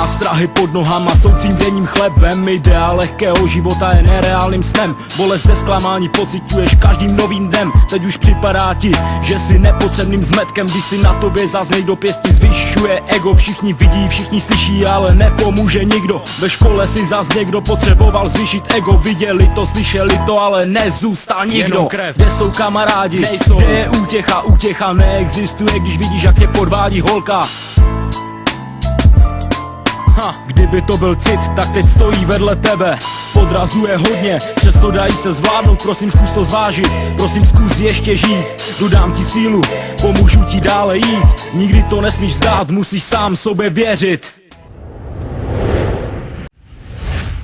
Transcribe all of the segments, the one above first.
Nástrahy pod nohama jsou tím denním chlebem. Ideál lehkého života je nereálným snem. Bolest ze zklamání pociťuješ každým novým dnem. Teď už připadá ti, že jsi nepotřebným zmetkem, když si na tobě zas někdo pěstí zvyšuje ego. Všichni vidí, všichni slyší, ale nepomůže nikdo. Ve škole si zas někdo potřeboval zvýšit ego. Viděli to, slyšeli to, ale nezůstal nikdo. Kde jsou kamarádi, nejsou. Kde je útěcha, útěcha neexistuje, když vidíš, jak tě podvádí holka. Kdyby to byl cit, tak teď stojí vedle tebe. Podrazuje hodně, přesto dají se zvládnout. Prosím, zkus to zvážit, prosím, zkus ještě žít. Dodám ti sílu, pomůžu ti dále jít. Nikdy to nesmíš vzdát, musíš sám sobě věřit.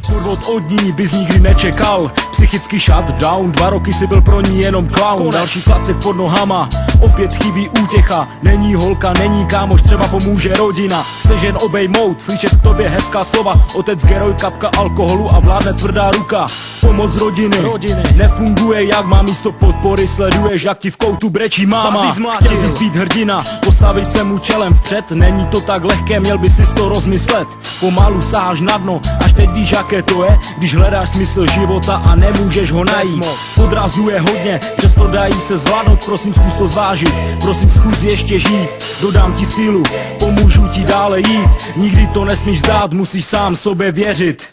Podvod od ní bys nikdy nečekal. Psychický shutdown, 2 roky si byl pro ní jenom clown. Další klacek pod nohama, opět chybí útěcha. Není holka, není kámoš, třeba pomůže rodina. Chceš jen obejmout, slyšet k tobě hezká slova. Otec geroj, kapka alkoholu a vládne tvrdá ruka. Pomoc rodiny nefunguje jak má, místo podpory sleduješ, jak ti v koutu brečí máma. Chtěl bys být hrdina, postavit se mu čelem vpřed. Není to tak lehké, měl bys si to rozmyslet. Pomalu sáháš na dno, až teď víš, jaké to je, když hledáš smysl života a nemůžeš ho najít. Podrazuje hodně, přesto dají se zvládnout. Prosím, zkus to zvážit, prosím, zkus ještě žít. Dodám ti sílu, pomůžu ti dále jít. Nikdy to nesmíš vzdát, musíš sám sobě věřit.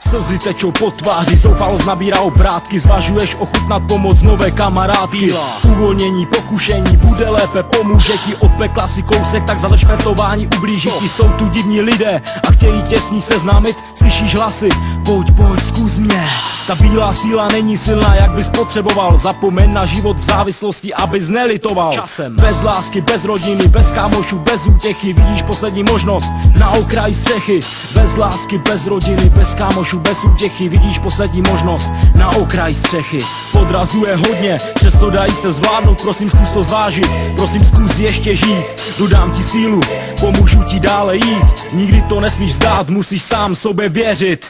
Slzy tečou po tváři, zoufalost nabírá obrátky. Zvažuješ ochutnat pomoc nové kamarádky. Uvolnění, pokušení, bude lépe, pomůže ti. Od pekla si kousek, tak za zašpertování ublíží ti. Jsou tu divní lidé a chtějí tě s ní seznámit. Slyšíš hlasy, pojď, zkus mě. Ta bílá síla není silná, jak bys potřeboval. Zapomeň na život v závislosti, abys nelitoval. Časem. Bez lásky, bez rodiny, bez kámošů, bez útěchy. Vidíš poslední možnost na okraji střechy. Bez lásky, bez rodiny, bez kámošů, bez útěchy. Vidíš poslední možnost na okraji střechy. Podrazuje hodně, přesto dají se zvládnout. Prosím, zkus to zvážit, prosím, zkus ještě žít. Dodám ti sílu, pomůžu ti dále jít. Nikdy to nesmíš vzdát, musíš sám sobě věřit.